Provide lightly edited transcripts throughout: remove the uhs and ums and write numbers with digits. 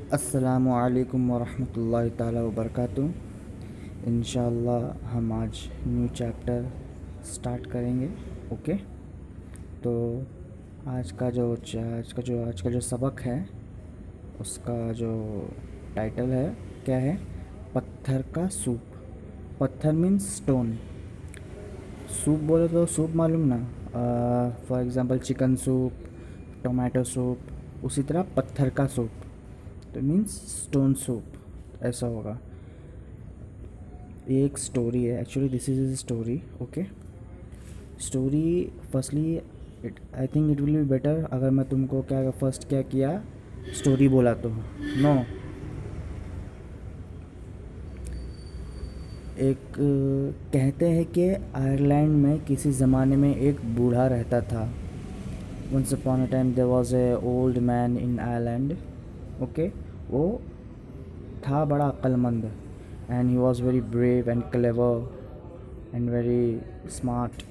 अस्सलामु अलैकुम वरहमतुल्लाहि ताला वबरकातुहू। इंशाअल्लाह हम आज न्यू चैप्टर स्टार्ट करेंगे। ओके, तो आज का जो सबक है उसका जो टाइटल है क्या है? पत्थर का सूप। पत्थर मीन्स स्टोन। सूप बोले तो सूप मालूम ना, for example chicken soup, tomato soup. उसी तरह पत्थर का सूप तो मीन्स स्टोन सूप ऐसा होगा। ये एक स्टोरी है, actually this is a story. Okay, story firstly it I think it will be better अगर मैं तुमको क्या किया स्टोरी बोला तो नो। कहते हैं कि आयरलैंड में किसी ज़माने में एक बूढ़ा रहता था। Once upon a time there was a old man in Ireland. Okay, वो था बड़ा अक्लमंद and he was very brave and clever and very smart.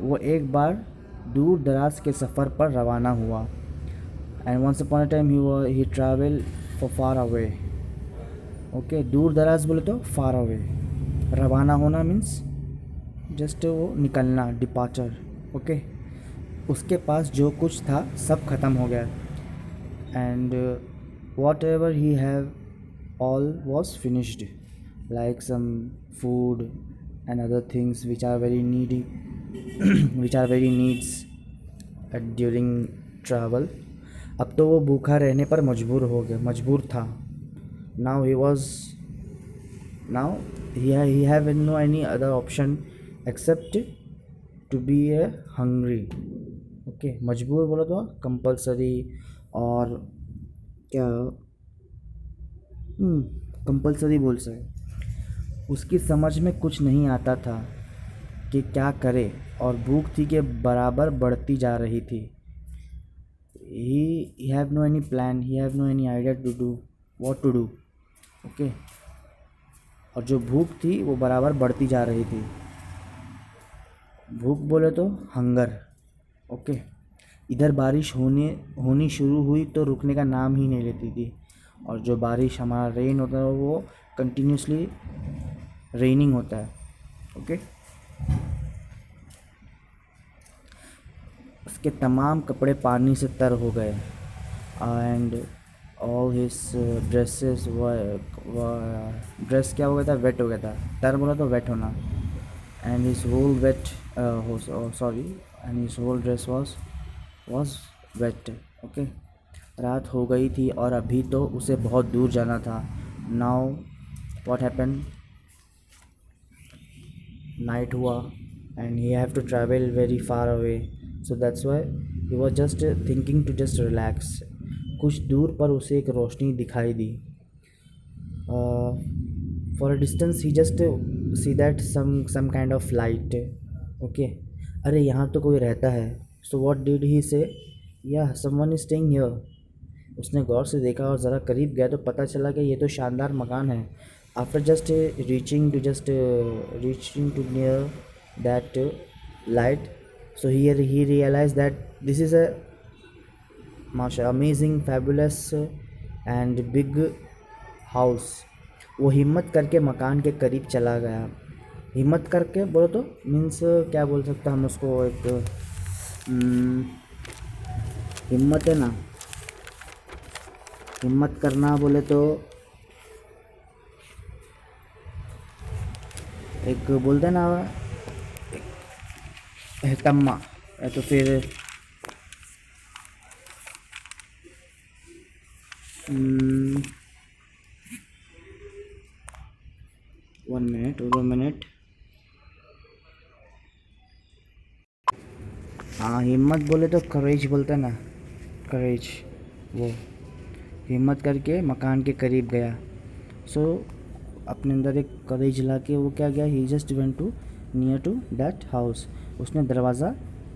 वो एक बार दूर दराज के सफ़र पर रवाना हुआ। And once upon a time he travel for far away. Okay, दूर दराज बोले तो फार अवे। रवाना होना मीन्स जस्ट वो निकलना, डिपार्चर। ओके, उसके पास जो कुछ था सब ख़त्म हो गया and what ever he have all was finished, like some food and other things which are very needy which are very needs during travel. अब तो वो भूखा रहने पर मजबूर था। now he was now he have no any other option except to be a hungry. Okay, मजबूर बोला तो कंपलसरी और क्या कंपलसरी बोल सके। उसकी समझ में कुछ नहीं आता था कि क्या करे और भूख थी के बराबर बढ़ती जा रही थी। He have no any plan, he have no any idea to do what to do. Okay, और जो भूख थी वो बराबर बढ़ती जा रही थी। भूख बोले तो हंगर। ओके, इधर बारिश होनी शुरू हुई तो रुकने का नाम ही नहीं लेती थी। और जो बारिश हमारा रेन होता है वो कंटिन्यूसली रेनिंग होता है। ओके, उसके तमाम कपड़े पानी से तर हो गए and all his dresses dress क्या हो गया था, वेट हो गया था। तर बोला तो वेट होना। And his whole wet and his whole dress was wet. Okay, रात हो गई थी और अभी तो उसे बहुत दूर जाना था। नाउ व्हाट हैपन, नाइट हुआ and he have to travel very far away. So that's why he was just thinking to just relax. कुछ दूर पर उसे एक रोशनी दिखाई दी। For a distance he just see that some kind of light. Okay, अरे यहाँ तो कोई रहता है। सो व्हाट डिड ही से, या समवन इज स्टेइंग हियर। उसने गौर से देखा और ज़रा करीब गया तो पता चला कि ये तो शानदार मकान है। After just reaching to near that light, so here he realize that this is a माशा amazing fabulous and big house. वो हिम्मत करके मकान के करीब चला गया। हिम्मत करके बोलो तो मीन्स क्या बोल सकते हम उसको, एक हिम्मत है ना, हिम्मत करना बोले तो एक बोलते ना एहतम्मा, या तो फिर 1 मिनट 2 मिनट। हाँ, हिम्मत बोले तो करेज बोलते ना, करेज। वो हिम्मत करके मकान के करीब गया। सो अपने अंदर एक करेज ला के वो क्या गया, he just went to near to that house. उसने दरवाज़ा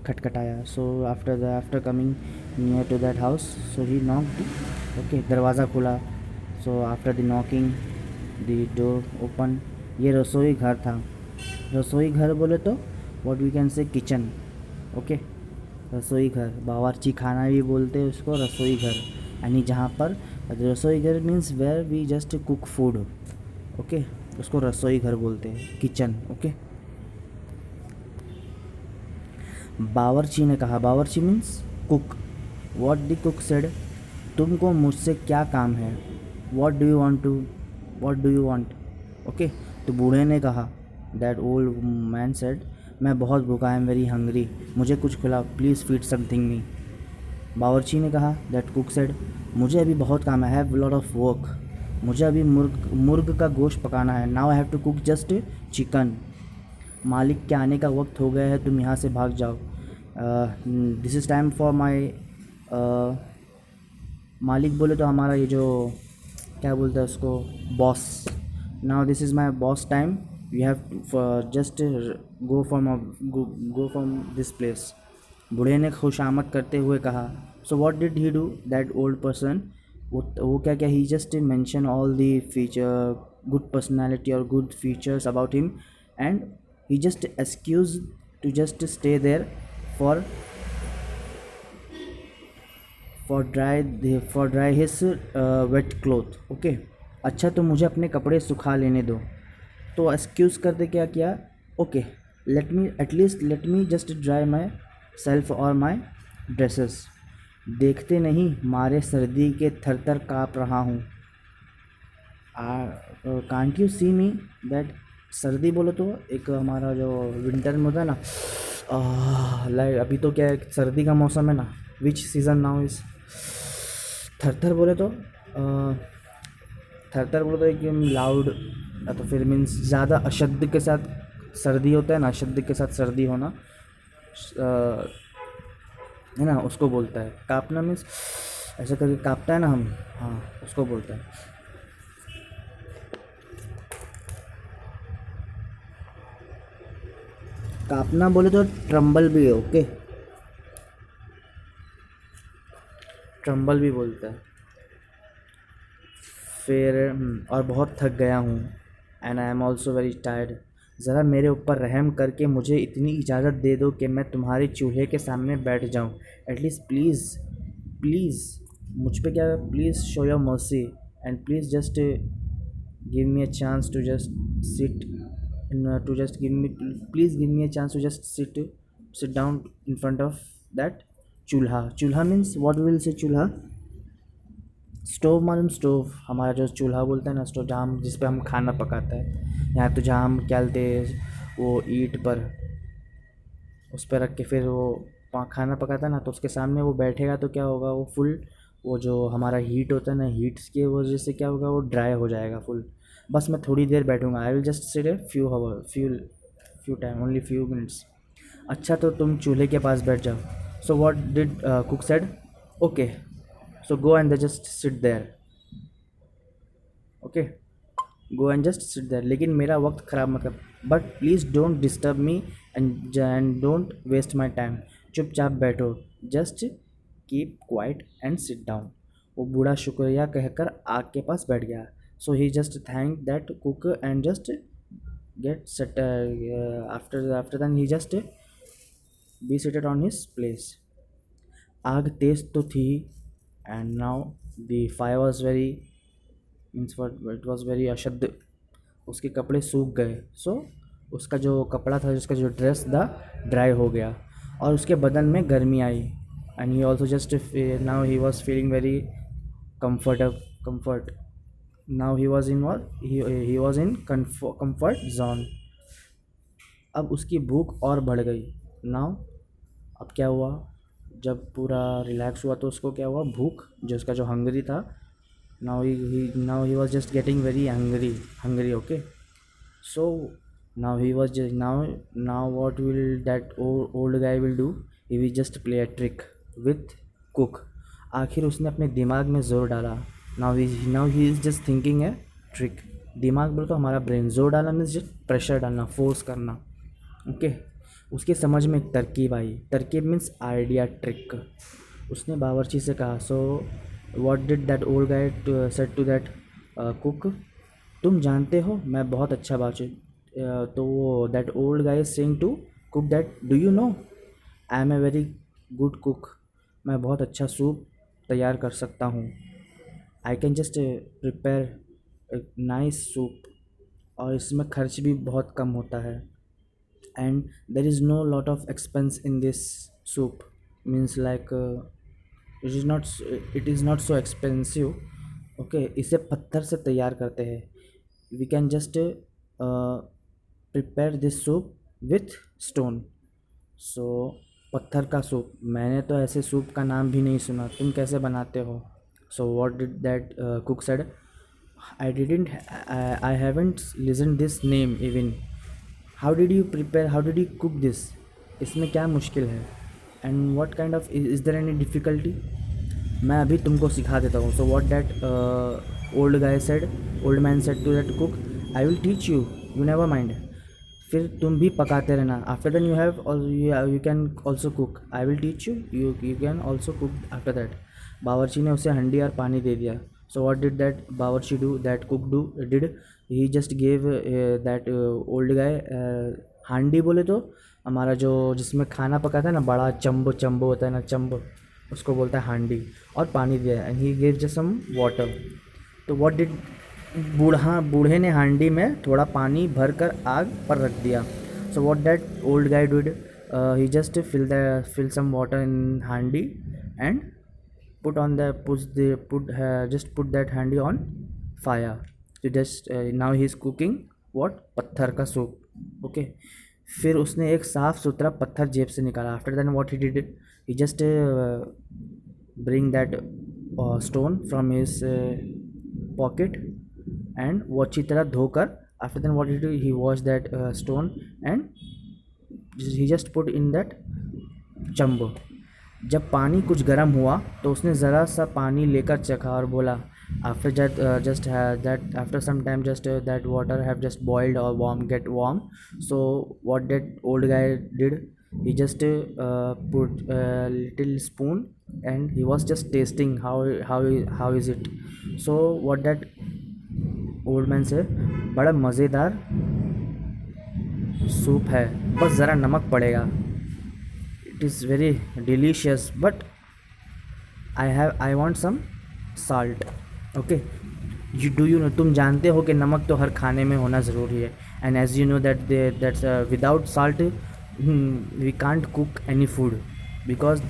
खटखटाया। So after coming near to that house, so he knocked. Okay, दरवाज़ा खुला। So after the knocking the door open. ये रसोई घर था। रसोई घर बोले तो what we can say kitchen. Okay, रसोई घर, बावर्ची खाना भी बोलते हैं उसको, रसोई घर यानी जहाँ पर रसोई घर means where we just cook food, okay, उसको रसोई घर बोलते हैं, किचन, ओके। बावर्ची ने कहा, बावर्ची means cook. What the cook said, तुमको मुझसे क्या काम है। What do you want to, what do you want, okay. तो बूढ़े ने कहा, दैट ओल्ड मैन सेड, मैं बहुत भूखा, आई एम वेरी हंग्री, मुझे कुछ खिलाओ, प्लीज़ फीड समथिंग मी। बावर्ची ने कहा, दैट कुक सेड, मुझे अभी बहुत काम है, हैव लॉट ऑफ वर्क, मुझे अभी मुर्ग का गोश्त पकाना है, now I have to cook just chicken. मालिक के आने का वक्त हो गया है, तुम यहाँ से भाग जाओ। This is time for my, मालिक बोले तो हमारा ये जो क्या बोलते हैं उसको, boss. Now this is my boss time, you have just go from this place. बूढ़े ने खुशामद करते हुए कहा। So what did he do, that old person, वो क्या क्या, he just mention all the feature, good personality और good features about him, and he just excuse to just stay there for dry his wet cloth, okay. अच्छा तो मुझे अपने कपड़े सुखा लेने दो। तो एक्सक्यूज़ करते क्या किया, okay, let me just dry my self और माई ड्रेसेस। देखते नहीं मारे सर्दी के थर थर काँप रहा हूँ। Can't you see me, that सर्दी बोलो तो एक हमारा जो विंटर में होता है ना, लाइक अभी तो क्या है, सर्दी का मौसम है ना, विच सीज़न नाउ इज़, थर बोले तो एकदम लाउड, या तो फिर मीन्स ज़्यादा अशद्ध के साथ सर्दी होता है ना, अशद्ध के साथ सर्दी होना, है ना, उसको बोलता है। काँपना मीन्स ऐसा करके काँपता है ना हम, हाँ, उसको बोलता है। काँपना बोले तो ट्रम्बल भी है, ओके, ट्रम्बल भी बोलता है। फिर और बहुत थक गया हूँ, and I am also very tired, ज़रा मेरे ऊपर रहम करके मुझे इतनी इजाज़त दे दो कि मैं तुम्हारे चूल्हे के सामने बैठ जाऊँ, एटलीस्ट प्लीज़, प्लीज़ मुझ पे क्या, please show your mercy, and please just give me a chance to just sit, to just give me, please give me a chance to just sit down in front of that chulha. Chulha means what will say, चूल्हा stove, मालूम stove, हमारा जो चूल्हा बोलते हैं ना, stove, जहाँ हम, जिस पे हम खाना पकाता है, यहाँ तो जहाँ हम क्या बोलते हैं, वो ईंट पर उस पर रख के फिर वो खाना पकाता है ना, तो उसके सामने वो बैठेगा तो क्या होगा, वो फुल, वो जो हमारा हीट होता है ना, हीट्स की वजह से क्या होगा, वो ड्राई हो जाएगा फुल। बस मैं थोड़ी देर बैठूंगा, I will just sit a few time, only few minutes. अच्छा तो तुम चूल्हे के पास बैठ जाओ। So what did cook said, okay, so go and just sit there, okay, go and just sit there, लेकिन मेरा वक्त ख़राब मत कर, but please don't disturb me and don't waste my time, चुपचाप बैठो, just keep quiet and sit down. वो बूढ़ा शुक्रिया कहकर आग के पास बैठ गया। So he just thank that cook and just get set, after then he just be seated on his place. आग तेज तो थी, and now the fire was very, means it was very अशद्ध, उसके कपड़े सूख गए। सो उसका जो कपड़ा था, उसका जो ड्रेस था, ड्राई हो गया, और उसके बदन में गर्मी आई, and he also just now he was feeling very comfort, now he was in he was in comfort zone। अब उसकी भूख और बढ़ गई। नाउ अब क्या हुआ, जब पूरा रिलैक्स हुआ तो उसको क्या हुआ, भूख, जो उसका जो हंगरी था, now he was just getting very hungry, okay। So now he was just now what will that old guy will do, he will just play a trick with cook। आखिर उसने अपने दिमाग में ज़ोर डाला। now he is just thinking a trick। दिमाग बोलो तो हमारा ब्रेन, जोर डाला मीन्स जस्ट प्रेशर डालना, फोर्स करना, ओके। उसके समझ में एक तरकीब आई, तरकीब मीन्स आइडिया, ट्रिक। उसने बावर्ची से कहा, so what did that old guy said to that cook, तुम जानते हो मैं बहुत अच्छा बावर्ची, तो वो that old guy saying to cook that, do you know I am a very good cook, मैं बहुत अच्छा सूप तैयार कर सकता हूँ। I can just prepare nice soup, और इसमें खर्च भी बहुत कम होता है, and there is no lot of expense in this soup, means like it is not so expensive. Okay, इसे पत्थर से तैयार करते हैं। We can just prepare this soup with stone. So पत्थर का सूप, मैंने तो ऐसे सूप का नाम भी नहीं सुना, तुम कैसे बनाते हो? So what did that cook said, I didn't, I haven't listen this name even, how did you prepare, how did you cook this, इसमें क्या मुश्किल है, and what kind of is there any difficulty, मैं अभी तुमको सिखा देता हूँ। So what that old man said to that cook, I will teach you, you never mind, फिर तुम भी पकाते रहना, after then you have you can also cook, I will teach you, you can also cook after that. बावर्ची ने उसे हंडी और पानी दे दिया। सो व्हाट डिड दैट बावर्ची do, that cook do did, he just gave that old गाय, हांडी बोले तो हमारा जो जिसमें खाना पकाता है ना, बड़ा चम्बो चम्बो होता है ना, चम्बो उसको बोलता है हांडी, और पानी दिया, and he gave just some water. तो व्हाट डिड, बूढ़े ने हांडी में थोड़ा पानी भर कर आग पर रख दिया। So what that old guy did, he just fill some water in handi and put on the push the put just put that handy on fire, so just now he is cooking what, पत्थर का soup. Okay, फिर उसने एक साफ़ सुथरा पत्थर जेब से निकाला। After than what he did, he just bring that stone from his pocket and वो अच्छी तरह धोकर, after then what he did, he wash that stone and he just put in that चम्बो। जब पानी कुछ गर्म हुआ तो उसने ज़रा सा पानी लेकर चखा और बोला, after just that after some time just that water have just boiled और warm get warm. So what that old guy did, he just put a little spoon and he was just tasting how is it. So what that old man said, बड़ा मज़ेदार soup है, बस ज़रा नमक पड़ेगा, it is very delicious but I want some salt. Okay, you know, तुम जानते हो कि नमक तो हर खाने में होना ज़रूरी है, and as you know that that's without salt we can't cook any food, because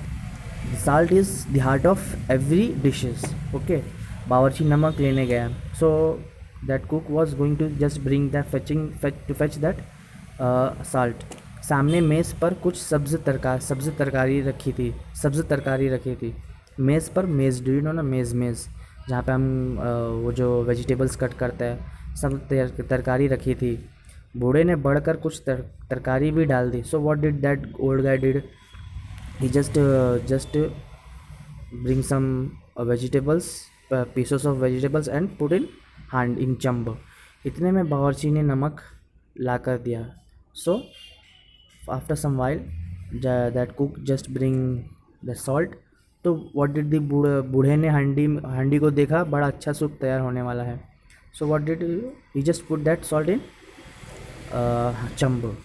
salt is the heart of every dishes. Okay, बावर्ची नमक लेने गया, so that cook was going to just bring that fetch that salt. सामने मेज़ पर कुछ सब्ज़ तरकारी रखी थी। मेज़ पर, मेज़, डू यू नो ना, मेज़ जहाँ पे हम वो जो वेजिटेबल्स कट करते हैं, सब तरकारी रखी थी। बूढ़े ने बढ़कर कुछ तरकारी भी डाल दी। So what did that old guy did, he just bring some vegetables, pieces of vegetables and put in चम्ब। इतने में बावर्ची ने नमक ला कर दिया। So after some while that cook just bring the salt. तो व्हाट डिड द बूढ़े ने हांडी को देखा, बड़ा अच्छा सूप तैयार होने वाला है। So what did he, just put that salt in चम्ब,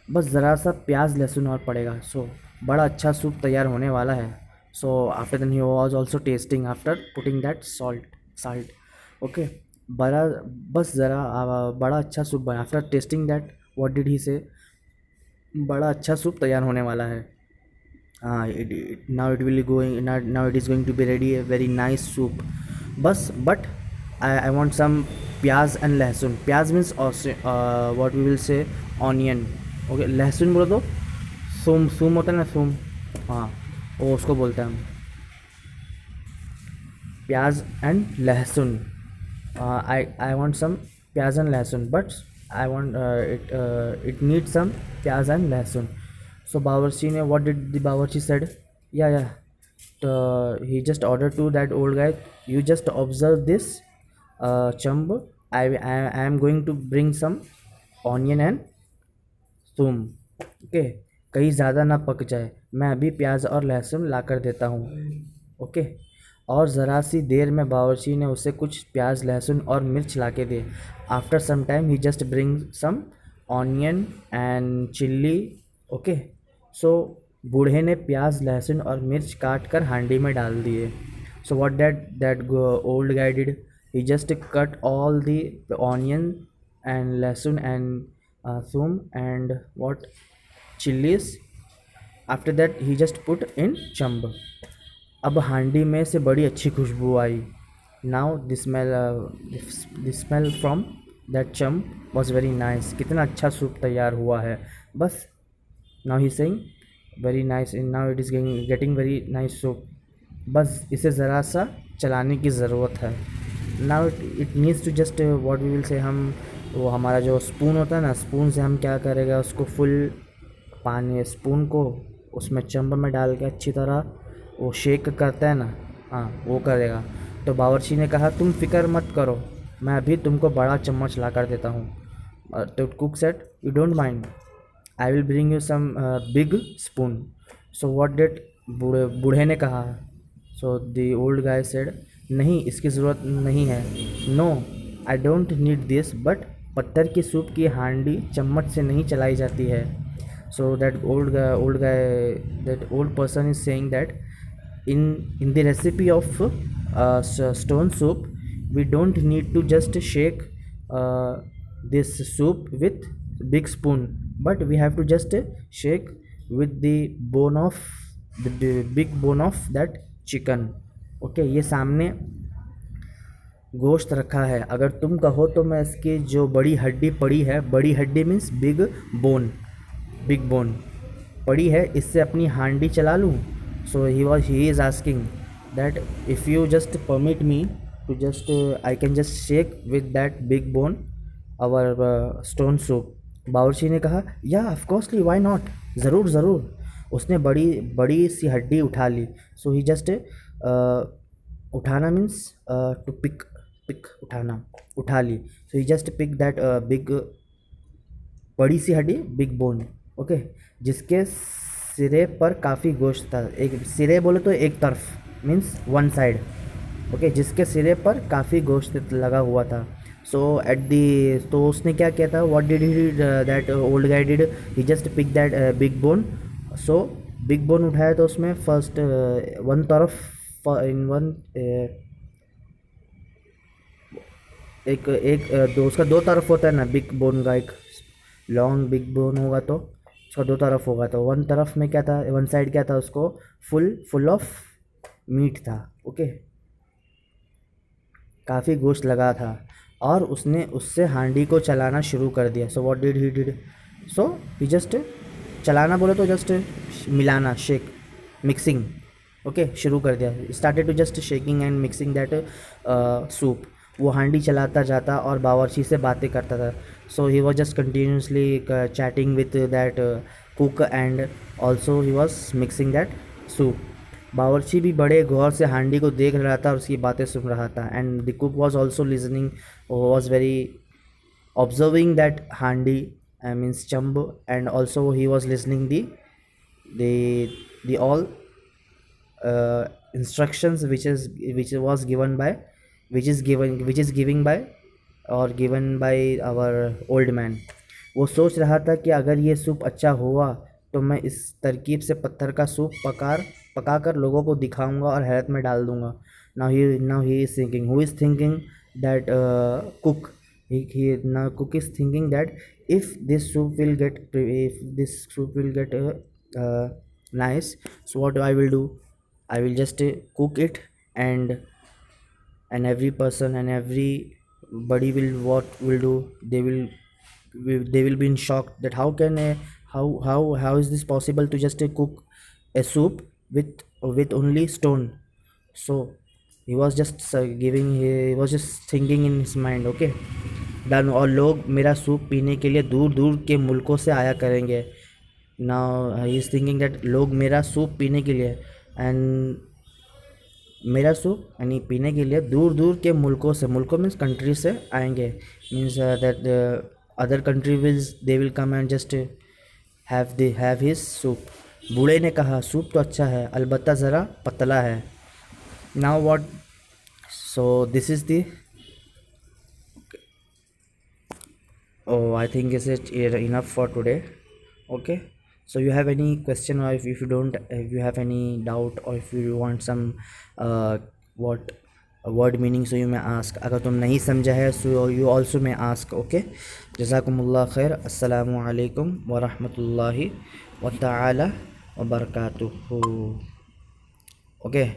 बस ज़रा सा प्याज लहसुन और पड़ेगा, सो बड़ा अच्छा सूप तैयार होने वाला है। So after then he was also testing after putting that salt. Okay, बस ज़रा बड़ा अच्छा सूप बना। After testing that what did he say, बड़ा अच्छा सूप तैयार होने वाला है। now it is going to be ready a very nice soup, but I want some प्याज and लहसुन। प्याज means also what we will say onion। Okay, लहसुन बोलो तो सूम होता है ना, सूम, हाँ वो उसको बोलते हैं हम, प्याज एंड लहसुन। I want some प्याज एंड लहसुन, but I want it needs some प्याज एंड लहसुन। So बावर्ची ने, what did the बावर्ची said, yeah, he just ordered to that old guy, you just observe this chumb, I am going to bring some onion and थूम। Okay, कहीं ज़्यादा ना पक जाए, मैं अभी प्याज और लहसुन ला कर देता हूँ। ओके, और ज़रा सी देर में बावर्ची ने उसे कुछ प्याज, लहसुन और मिर्च ला के दिए। After some time he just bring some onion and chilli. Okay, so बूढ़े ने प्याज, लहसुन और मिर्च काट कर हांडी में डाल दिए। So what that old guy did, he just cut all the onion and lehsun and thum and what chilies. After that he just put in चम्ब. अब हांडी में से बड़ी अच्छी खुशबू आई. Now the smell from that चम्ब वॉज वेरी नाइस. कितना अच्छा सूप तैयार हुआ है. बस now he saying very nice in now it is getting very nice soup. बस इसे ज़रा सा चलाने की ज़रूरत है. Now it needs to just what we will say, हम वो हमारा जो स्पून होता है ना, स्पून से हम क्या करेगा, उसको फुल पानी स्पून को उसमें चम्ब में डाल के अच्छी तरह वो शेक करता है ना, हाँ वो करेगा. तो बावर्ची ने कहा तुम फिक्र मत करो, मैं अभी तुमको बड़ा चम्मच ला कर देता हूँ. तो cook said you don't mind, I will bring you some big spoon. So what did बूढ़े ने कहा. So the old guy said नहीं इसकी ज़रूरत नहीं है. No I don't need this, but पत्थर की सूप की हांडी चम्मच से नहीं चलाई जाती है. So that that old person is saying that in the recipe of stone soup, we don't need to just shake this soup with big spoon, but we have to just shake with the bone of the big bone of that chicken. Okay, ये सामने गोश्त रखा है. अगर तुम कहो तो मैं इसकी जो बड़ी हड्डी पड़ी है, बड़ी हड्डी मीन्स बिग बोन पड़ी है, इससे अपनी हांडी चला लूँ. So he is asking that if you just permit me to just I can just shake with that big bone our stone soup. बावर्ची ने कहा या ऑफकोर्सली वाई नॉट, ज़रूर ज़रूर. उसने बड़ी सी हड्डी उठा ली. सो ही जस्ट उठाना मीन्स टू पिक उठाना, उठा ली. सो he just pick that big बड़ी सी हड्डी बिग बोन. ओके, जिसके सिरे पर काफ़ी गोश्त था. एक सिरे बोले तो एक तरफ मीन्स वन साइड. ओके, जिसके सिरे पर काफ़ी गोश्त लगा हुआ था. सो तो उसने क्या किया था, what did he that old guy did, he just pick that big bone. So big bone उठाया तो उसमें फर्स्ट वन तरफ इन वन एक दो, उसका दो तरफ होता है ना बिग बोन का. एक लॉन्ग बिग बोन होगा तो उसका दो तरफ होगा. तो वन तरफ में क्या था, वन साइड क्या था, उसको फुल ऑफ मीट था. ओके, काफ़ी गोश्त लगा था और उसने उससे हांडी को चलाना शुरू कर दिया. So what did he did, so he just चलाना बोले तो जस्ट मिलाना, शेक मिक्सिंग. ओके, शुरू कर दिया. Started to just shaking and mixing that soup. वो हांडी चलाता जाता और बावर्ची से बातें करता था. So he was just continuously chatting with that cook and also he was mixing that soup. बावर्ची भी बड़े गौर से हांडी को देख रहा था और उसकी बातें सुन रहा था. And the cook was also listening, was very observing that handi, means chambu, and also he was listening the all instructions which was given by which is giving by और given by our old man. वो सोच रहा था कि अगर ये soup अच्छा हुआ तो मैं इस तरकीब से पत्थर का सूप पका कर लोगों को दिखाऊंगा और हैरत में डाल दूंगा. now he is thinking, who is thinking that cook. Now cook is thinking that if this soup will get nice, so what I will do, I will just cook it, and every person and everybody will do, they will be in shock that how can how is this possible to just cook a soup with only stone. So he was just thinking in his mind, okay, done. और लोग मेरा soup पीने के लिए दूर दूर के मुल्कों से आया करेंगे. Now he is thinking that लोग मेरा सूप पीने के लिए, एंड मेरा सूप यानी पीने के लिए दूर दूर के मुल्कों मीन्स कंट्री से आएंगे. Means that other country they will come and just have his soup. बूढ़े ने कहा सूप तो अच्छा है, अलबत्ता ज़रा पतला है. Now what, so this is the I think is it enough for today. Okay, so you have any question, or if you have any doubt, or if you want some what a word meaning, so you may ask. अगर तुम नहीं समझा है so you also may ask. Okay, जज़ाकुमुल्लाह खैर. अस्सलामु अलैकुम व रहमतुल्लाहि व तआला व बरकातुहू. Okay.